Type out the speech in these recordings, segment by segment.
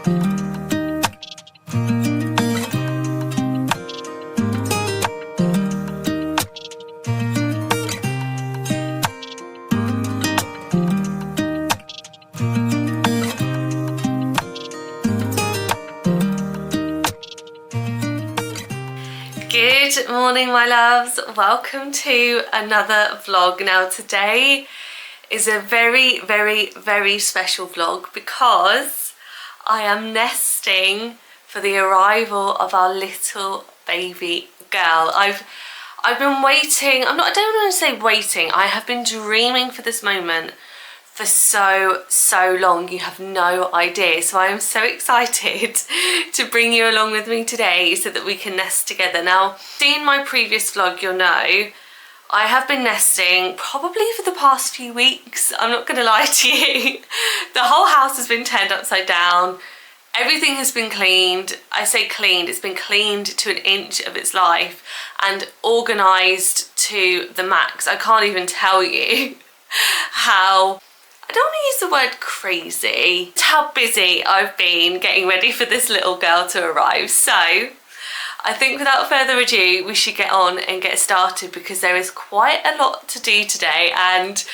Good morning, my loves. Welcome to another vlog. Now today is a very, very, very special vlog because I am nesting for the arrival of our little baby girl. I've been waiting. I don't want to say waiting. I have been dreaming for this moment for so long. You have no idea. So I am so excited to bring you along with me today so that we can nest together. Now, seeing my previous vlog, you'll know I have been nesting probably for the past few weeks. I'm not gonna lie to you. The whole house has been turned upside down. Everything has been cleaned. I say cleaned, it's been cleaned to an inch of its life and organised to the max. I can't even tell you how, I don't want to use the word crazy, it's how busy I've been getting ready for this little girl to arrive. So I think without further ado, we should get on and get started because there is quite a lot to do today and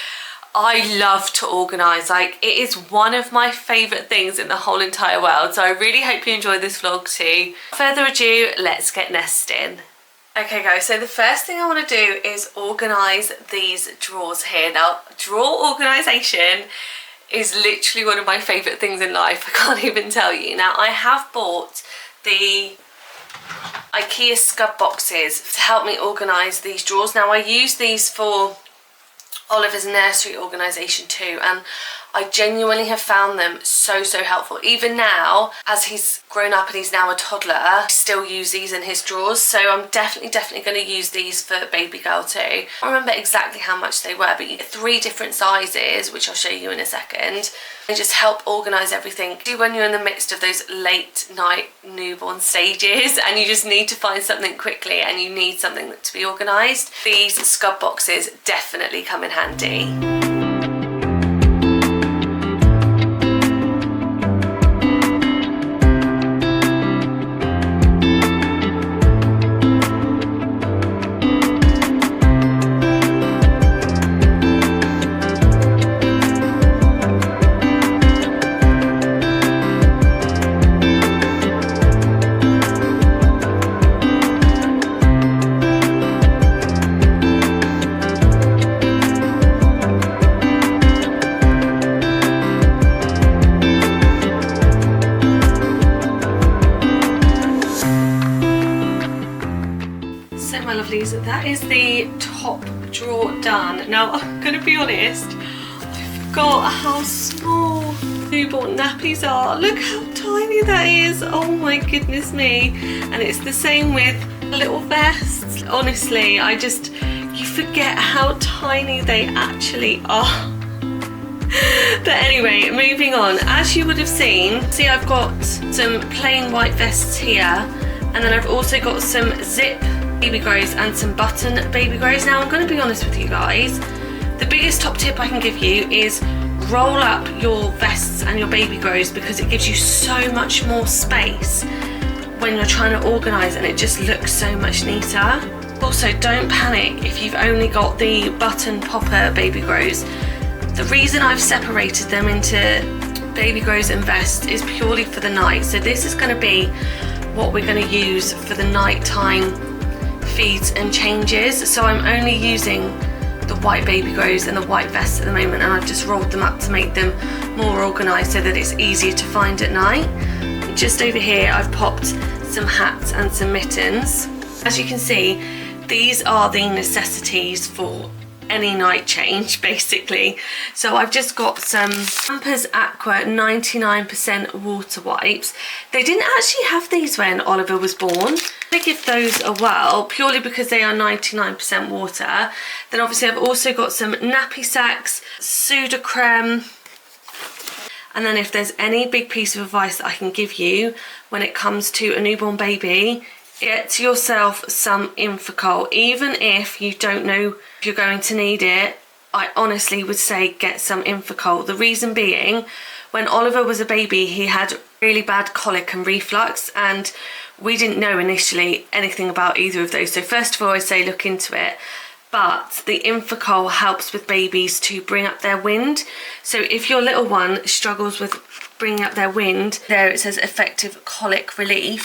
I love to organise. Like, it is one of my favourite things in the whole entire world. So I really hope you enjoy this vlog too. Without further ado, let's get nesting. Okay guys, so the first thing I want to do is organise these drawers here. Now, drawer organisation is literally one of my favourite things in life. I can't even tell you. Now, I have bought the IKEA scud boxes to help me organise these drawers. Now, I use these for Oliver's nursery organisation too, and I genuinely have found them so helpful. Even now, as he's grown up and he's now a toddler, I still use these in his drawers. So I'm definitely going to use these for baby girl too. I don't remember exactly how much they were, but you get 3 different sizes, which I'll show you in a second. They just help organise everything. When you're in the midst of those late night newborn stages and you just need to find something quickly and you need something to be organised, these scud boxes definitely come in handy. That is the top drawer done. Now, I'm going to be honest, I forgot how small newborn nappies are. Look how tiny that is. Oh my goodness me. And it's the same with little vests. Honestly, you forget how tiny they actually are. But anyway, moving on. As you would have seen, see, I've got some plain white vests here, and then I've also got some zip baby grows and some button baby grows. Now, I'm going to be honest with you guys, the biggest top tip I can give you is roll up your vests and your baby grows because it gives you so much more space when you're trying to organise and it just looks so much neater. Also, don't panic if you've only got the button popper baby grows. The reason I've separated them into baby grows and vests is purely for the night. So this is going to be what we're going to use for the nighttime feeds and changes. So I'm only using the white baby grows and the white vests at the moment, and I've just rolled them up to make them more organised so that it's easier to find at night. Just over here I've popped some hats and some mittens. As you can see, these are the necessities for any night change basically. So I've just got some Pampers Aqua 99% water wipes. They didn't actually have these when Oliver was born. I give those a whirl purely because they are 99% water. Then obviously I've also got some nappy sacks, Sudocrem, and then if there's any big piece of advice that I can give you when it comes to a newborn baby, get yourself some Infocol. Even if you don't know if you're going to need it, I honestly would say get some Infocol. The reason being, when Oliver was a baby, he had really bad colic and reflux, and we didn't know initially anything about either of those. So first of all, I'd say look into it. But the Infocol helps with babies to bring up their wind. So if your little one struggles with bringing up their wind, there it says effective colic relief.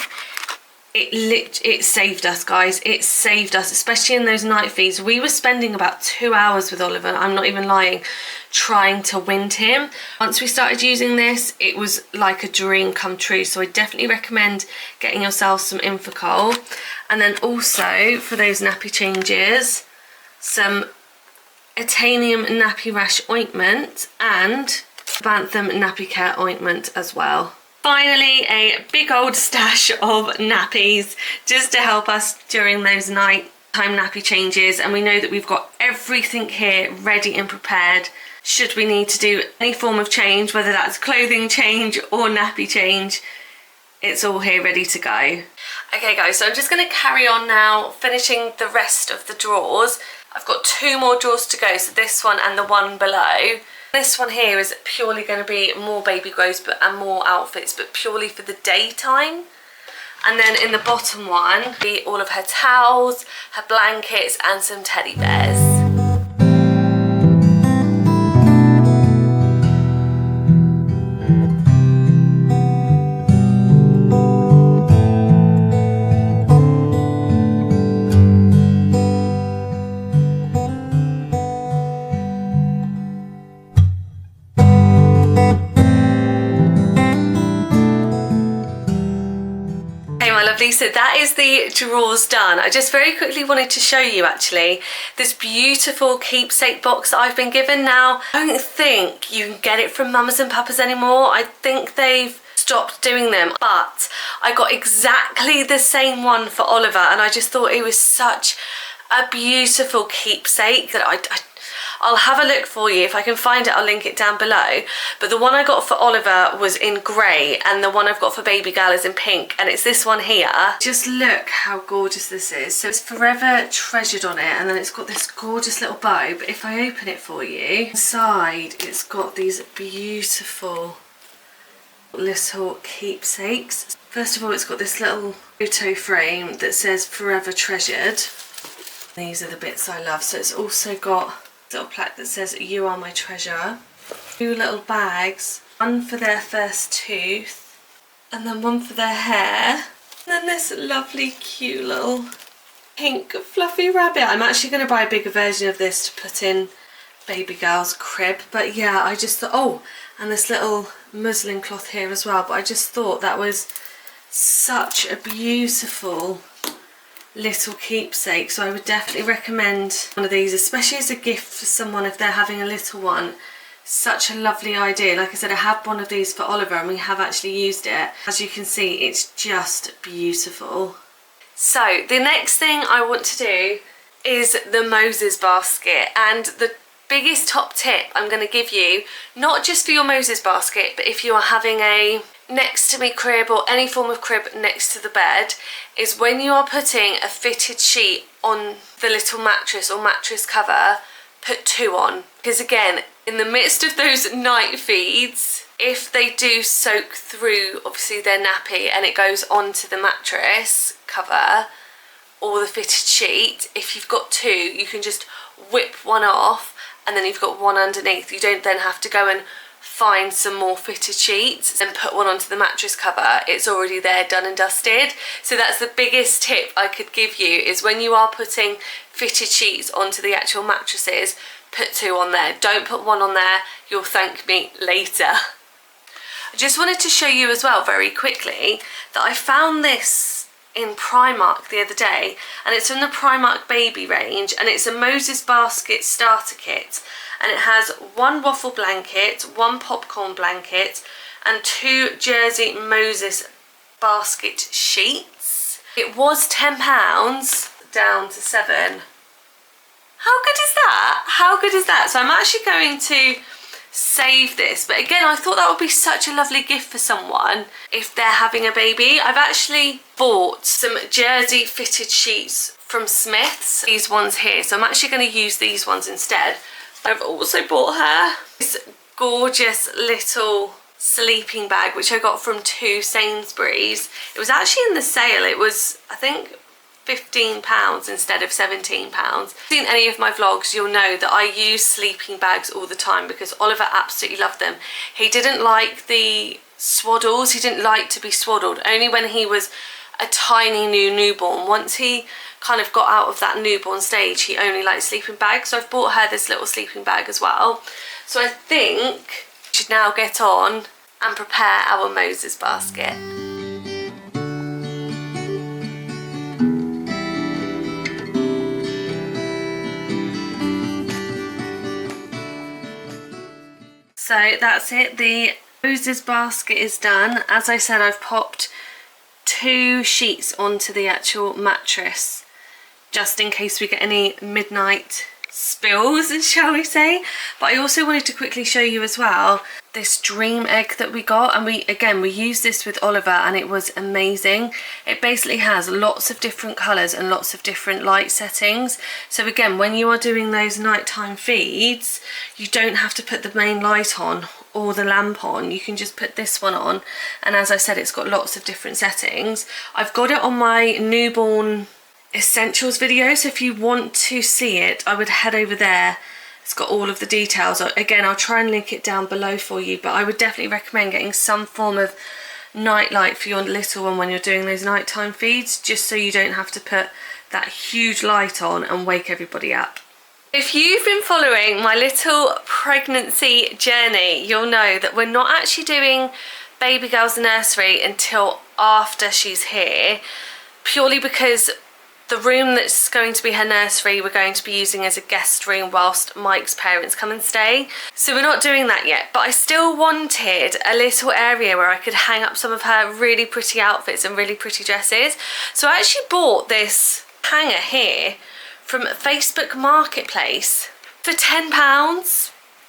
It saved us, guys. It saved us, especially in those night feeds. We were spending about 2 hours with Oliver, I'm not even lying, trying to wind him. Once we started using this, it was like a dream come true. So I definitely recommend getting yourself some Infocol. And then also for those nappy changes, some Etanium nappy rash ointment and Bantham nappy care ointment as well. Finally, a big old stash of nappies just to help us during those nighttime nappy changes, and we know that we've got everything here ready and prepared should we need to do any form of change, whether that's clothing change or nappy change. It's all here ready to go. Okay guys, so I'm just going to carry on now finishing the rest of the drawers. I've got 2 more drawers to go, so this one and the one below. This one here is purely going to be more baby clothes and more outfits, but purely for the daytime. And then in the bottom one, be all of her towels, her blankets and some teddy bears. So that is the drawers done. I just very quickly wanted to show you actually this beautiful keepsake box that I've been given. Now, I don't think you can get it from Mamas and Papas anymore. I think they've stopped doing them, but I got exactly the same one for Oliver, and I just thought it was such a beautiful keepsake that I'll have a look for you. If I can find it, I'll link it down below. But the one I got for Oliver was in grey, and the one I've got for baby girl is in pink, and it's this one here. Just look how gorgeous this is. So it's Forever Treasured on it, and then it's got this gorgeous little bow. But if I open it for you, inside it's got these beautiful little keepsakes. First of all, it's got this little photo frame that says Forever Treasured. These are the bits I love. So it's also got a little plaque that says You Are My Treasure. 2 little bags, one for their first tooth and then one for their hair. And then this lovely cute little pink fluffy rabbit. I'm actually going to buy a bigger version of this to put in baby girl's crib. But yeah, I just thought, oh, and this little muslin cloth here as well. But I just thought that was such a beautiful little keepsake, so I would definitely recommend one of these, especially as a gift for someone if they're having a little one. Such a lovely idea. Like I said, I have one of these for Oliver and we have actually used it. As you can see, it's just beautiful. So the next thing I want to do is the Moses basket, and the biggest top tip I'm going to give you, not just for your Moses basket, but if you are having a next to me crib or any form of crib next to the bed, is when you are putting a fitted sheet on the little mattress or mattress cover, put 2 on. Because again, in the midst of those night feeds, if they do soak through obviously their nappy and it goes onto the mattress cover or the fitted sheet, if you've got 2, you can just whip one off and then you've got one underneath. You don't then have to go and find some more fitted sheets and put one onto the mattress cover. It's already there, done and dusted. So that's the biggest tip I could give you, is when you are putting fitted sheets onto the actual mattresses, put 2 on there. Don't put 1 on there, you'll thank me later. I just wanted to show you as well very quickly that I found this in Primark the other day, and it's from the Primark baby range, and it's a Moses basket starter kit, and it has 1 waffle blanket, 1 popcorn blanket and 2 Jersey Moses basket sheets. It was £10 down to 7. How good is that? How good is that? So I'm actually going to save this, but again, I thought that would be such a lovely gift for someone if they're having a baby. I've actually bought some Jersey fitted sheets from Smith's, these ones here, so I'm actually going to use these ones instead. I've also bought her this gorgeous little sleeping bag, which I got from 2 Sainsbury's. It was actually in the sale. It was, I think, £15 instead of £17. If you've seen any of my vlogs, you'll know that I use sleeping bags all the time because Oliver absolutely loved them. He didn't like the swaddles. He didn't like to be swaddled, only when he was a tiny newborn. Once he kind of got out of that newborn stage, he only liked sleeping bags. So I've bought her this little sleeping bag as well. So I think we should now get on and prepare our Moses basket. So that's it, the Moses basket is done. As I said, I've popped 2 sheets onto the actual mattress just in case we get any midnight spills, shall we say. But I also wanted to quickly show you as well this dream egg that we got, and we used this with Oliver and it was amazing. It basically has lots of different colours and lots of different light settings. So again, when you are doing those nighttime feeds, you don't have to put the main light on or the lamp on. You can just put this one on, and as I said, it's got lots of different settings. I've got it on my newborn essentials video, so if you want to see it, I would head over there. It's got all of the details. Again, I'll try and link it down below for you, but I would definitely recommend getting some form of night light for your little one when you're doing those nighttime feeds, just so you don't have to put that huge light on and wake everybody up. If you've been following my little pregnancy journey, you'll know that we're not actually doing baby girl's nursery until after she's here, purely because the room that's going to be her nursery we're going to be using as a guest room whilst Mike's parents come and stay. So we're not doing that yet, but I still wanted a little area where I could hang up some of her really pretty outfits and really pretty dresses. So I actually bought this hanger here from Facebook Marketplace for £10.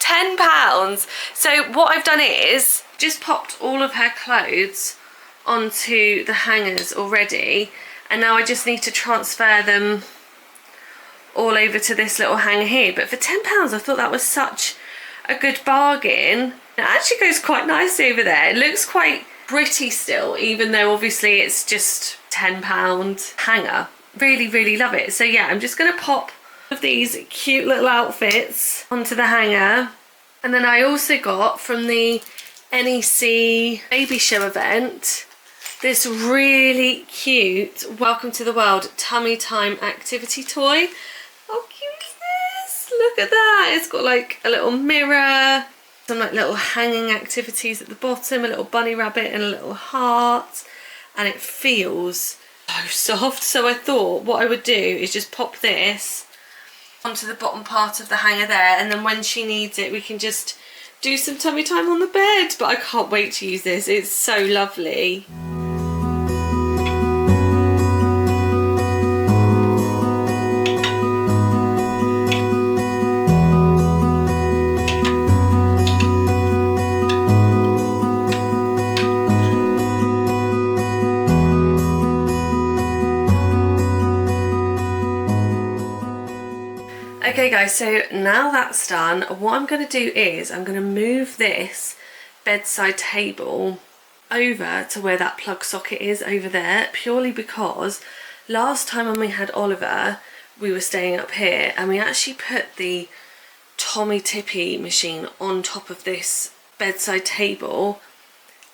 £10. So what I've done is just popped all of her clothes onto the hangers already, and now I just need to transfer them all over to this little hanger here. But for £10, I thought that was such a good bargain. It actually goes quite nicely over there. It looks quite pretty still, even though obviously it's just £10 hanger. Really, really love it. So yeah, I'm just gonna pop all of these cute little outfits onto the hanger. And then I also got from the NEC baby show event this really cute Welcome to the World tummy time activity toy. How cute is this? Look at that. It's got like a little mirror, some like little hanging activities at the bottom, a little bunny rabbit and a little heart, and it feels so soft. So I thought what I would do is just pop this onto the bottom part of the hanger there, and then when she needs it we can just do some tummy time on the bed. But I can't wait to use this. It's so lovely. Okay guys, so now that's done, what I'm going to do is I'm going to move this bedside table over to where that plug socket is over there, purely because last time when we had Oliver we were staying up here and we actually put the Tommy Tippy machine on top of this bedside table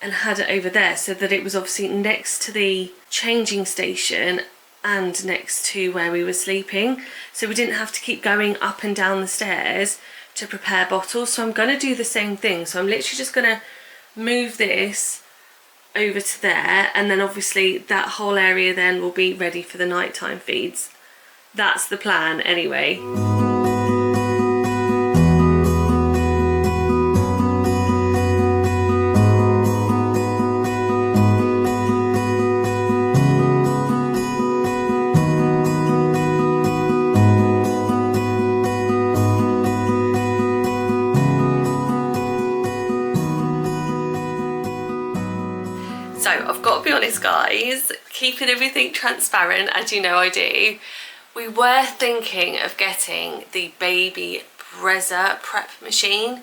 and had it over there, so that it was obviously next to the changing station and next to where we were sleeping, so we didn't have to keep going up and down the stairs to prepare bottles. So I'm going to do the same thing. So I'm literally just going to move this over to there, and then obviously that whole area then will be ready for the nighttime feeds. That's the plan anyway. So I've got to be honest guys, keeping everything transparent as you know I do, we were thinking of getting the baby Brezza prep machine,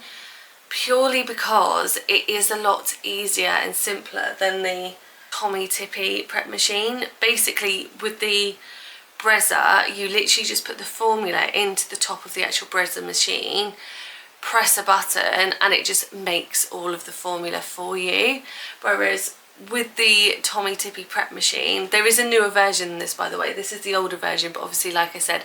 purely because it is a lot easier and simpler than the Tommy Tippy prep machine. Basically with the Brezza, you literally just put the formula into the top of the actual Brezza machine, press a button, and it just makes all of the formula for you. Whereas with the Tommy Tippy prep machine, there is a newer version than this, by the way. This is the older version, but obviously, like I said,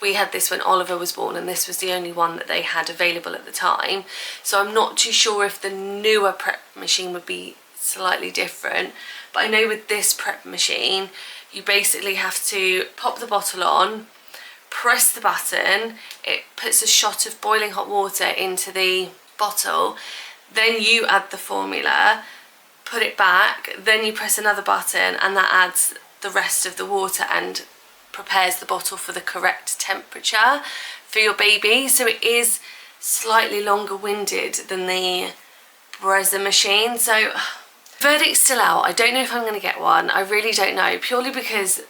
we had this when Oliver was born, and this was the only one that they had available at the time. So I'm not too sure if the newer prep machine would be slightly different, but I know with this prep machine, you basically have to pop the bottle on, press the button, it puts a shot of boiling hot water into the bottle, then you add the formula, put it back, then you press another button, and that adds the rest of the water and prepares the bottle for the correct temperature for your baby. So it is slightly longer winded than the Brezza machine. So verdict's still out. I don't know if I'm going to get one. I really don't know, purely because,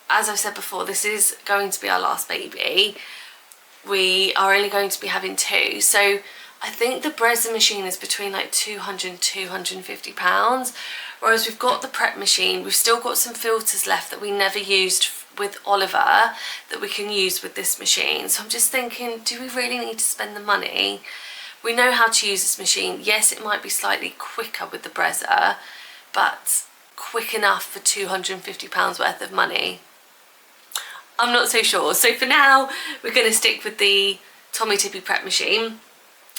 as I've said before, this is going to be our last baby. We are only going to be having 2, so I think the Brezza machine is between like £200 and £250, whereas we've got the prep machine. We've still got some filters left that we never used with Oliver that we can use with this machine. So I'm just thinking, do we really need to spend the money? We know how to use this machine. Yes, it might be slightly quicker with the Brezza, but quick enough for £250 worth of money? I'm not so sure. So for now, we're going to stick with the Tommy Tippy prep machine.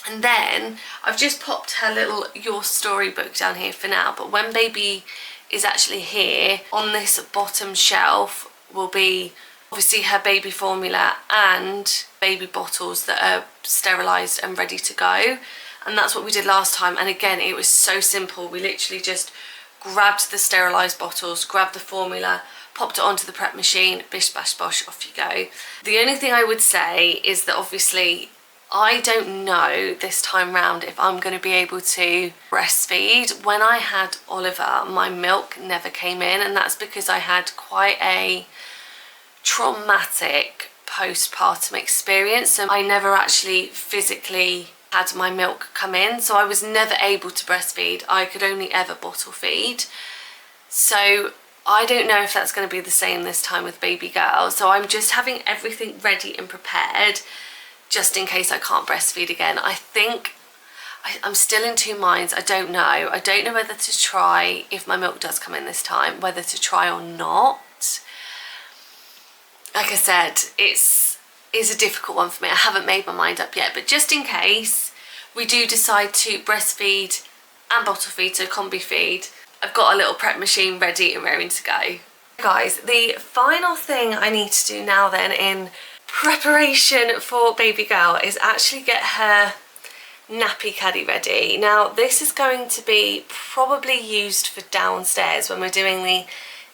And then I've just popped her little Your Story book down here for now, but when baby is actually here, on this bottom shelf will be obviously her baby formula and baby bottles that are sterilised and ready to go. And that's what we did last time, and again it was so simple. We literally just grabbed the sterilised bottles, grabbed the formula, popped it onto the prep machine, bish bash bosh, off you go. The only thing I would say is that obviously I don't know this time round if I'm going to be able to breastfeed. When I had Oliver, my milk never came in, and that's because I had quite a traumatic postpartum experience, so I never actually physically had my milk come in, so I was never able to breastfeed. I could only ever bottle feed. So I don't know if that's going to be the same this time with baby girl, so I'm just having everything ready and prepared just in case I can't breastfeed again. I think I'm still in two minds. I don't know. I don't know whether to try, if my milk does come in this time, whether to try or not. Like I said, it's a difficult one for me. I haven't made my mind up yet, but just in case we do decide to breastfeed and bottle feed, so combi feed, I've got a little prep machine ready and raring to go. Guys, the final thing I need to do now then in preparation for baby girl is actually get her nappy caddy ready. Now this is going to be probably used for downstairs when we're doing the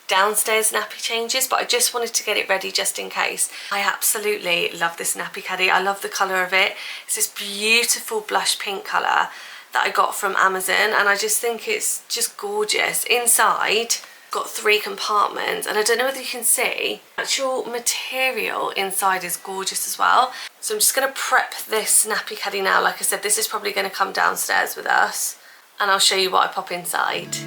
downstairs nappy changes, but I just wanted to get it ready just in case. I absolutely love this nappy caddy. I love the colour of it. It's this beautiful blush pink colour that I got from Amazon, and I just think it's just gorgeous. Inside got 3 compartments, and I don't know whether you can see, the actual material inside is gorgeous as well. So I'm just going to prep this nappy caddy now. Like I said, this is probably going to come downstairs with us, and I'll show you what I pop inside.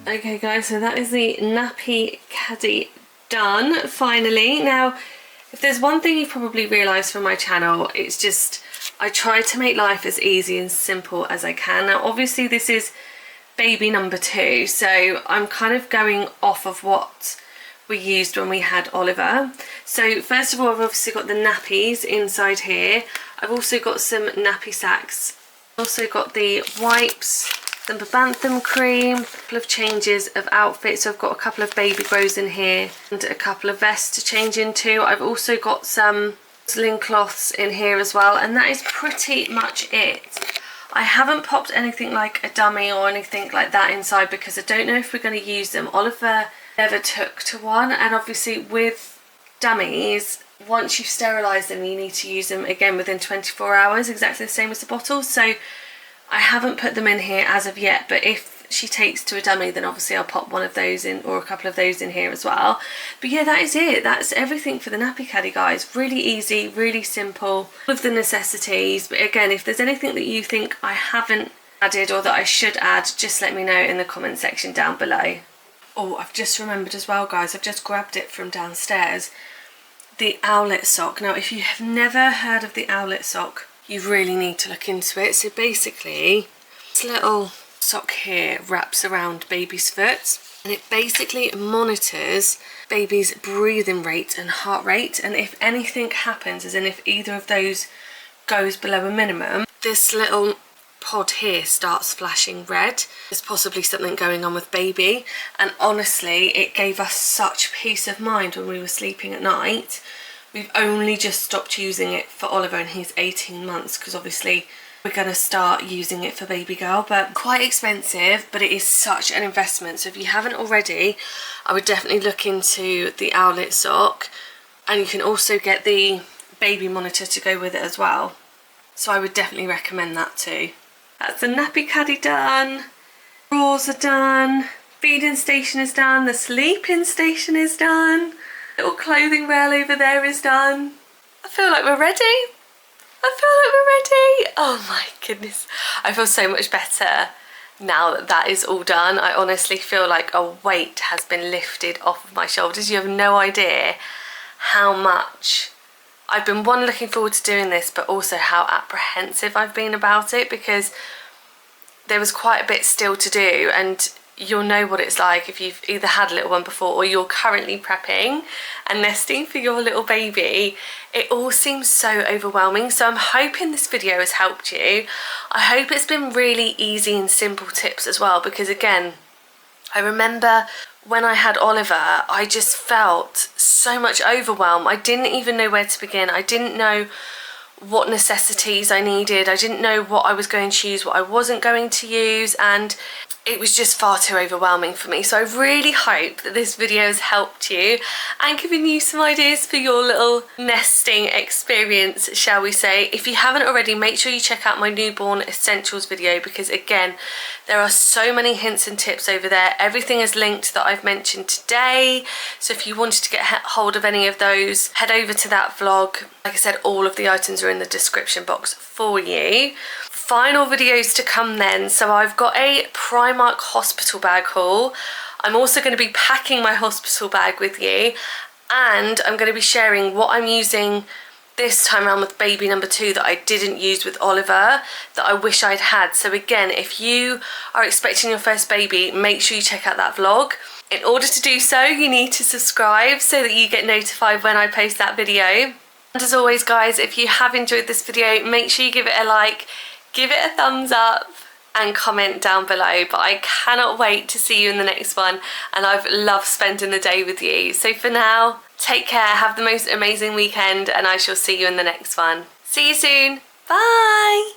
Okay guys, so that is the nappy caddy done, finally. Now, if there's one thing you've probably realised from my channel, it's just I try to make life as easy and simple as I can. Now obviously this is baby number 2, so I'm kind of going off of what we used when we had Oliver. So first of all, I've obviously got the nappies inside here. I've also got some nappy sacks. I've also got the wipes, some Babanthum cream, a couple of changes of outfits. So I've got a couple of baby grows in here and a couple of vests to change into. I've also got some sling cloths in here as well, and that is pretty much it. I haven't popped anything like a dummy or anything like that inside because I don't know if we're going to use them. Oliver never took to one, and obviously with dummies, once you've sterilised them, you need to use them again within 24 hours, exactly the same as the bottles. So I haven't put them in here as of yet, but if she takes to a dummy, then obviously I'll pop one of those in, or a couple of those in here as well. But yeah, that is it. That's everything for the nappy caddy, guys. Really easy, really simple, all of the necessities. But again, if there's anything that you think I haven't added or that I should add, just let me know in the comment section down below. Oh, I've just remembered as well, guys, I've just grabbed it from downstairs. The owlet sock. Now, if you have never heard of the owlet sock, you really need to look into it. So basically, this little sock here wraps around baby's foot, and it basically monitors baby's breathing rate and heart rate. And if anything happens, as in if either of those goes below a minimum, this little pod here starts flashing red. There's possibly something going on with baby, and honestly, it gave us such peace of mind when we were sleeping at night. We've only just stopped using it for Oliver, and he's 18 months, because obviously we're going to start using it for baby girl. But quite expensive, but it is such an investment. So if you haven't already, I would definitely look into the owlet sock, and you can also get the baby monitor to go with it as well. So I would definitely recommend that too. That's the nappy caddy done, drawers are done, feeding station is done, the sleeping station is done. Little clothing rail over there is done. I feel like we're ready. Oh my goodness. I feel so much better now that that is all done. I honestly feel like a weight has been lifted off of my shoulders. You have no idea how much I've been, one, looking forward to doing this, but also how apprehensive I've been about it, because there was quite a bit still to do, and you'll know what it's like if you've either had a little one before or you're currently prepping and nesting for your little baby. It all seems so overwhelming. So I'm hoping this video has helped you. I hope it's been really easy and simple tips as well, because again, I remember when I had Oliver, I just felt so much overwhelm. I didn't even know where to begin. I didn't know what necessities I needed. I didn't know what I was going to use, what I wasn't going to use, and it was just far too overwhelming for me. So I really hope that this video has helped you and given you some ideas for your little nesting experience, shall we say. If you haven't already, make sure you check out my newborn essentials video, because again, there are so many hints and tips over there. Everything is linked that I've mentioned today. So if you wanted to get hold of any of those, head over to that vlog. Like I said, all of the items are in the description box for you. Final videos to come then. So I've got a Primark hospital bag haul. I'm also going to be packing my hospital bag with you, and I'm going to be sharing what I'm using this time around with baby number 2 that I didn't use with Oliver, that I wish I'd had. So again, if you are expecting your first baby, make sure you check out that vlog. In order to do so, you need to subscribe so that you get notified when I post that video. And as always, guys, if you have enjoyed this video, make sure you give it a like, give it a thumbs up, and comment down below. But I cannot wait to see you in the next one, and I've loved spending the day with you. So for now, take care, have the most amazing weekend, and I shall see you in the next one. See you soon. Bye.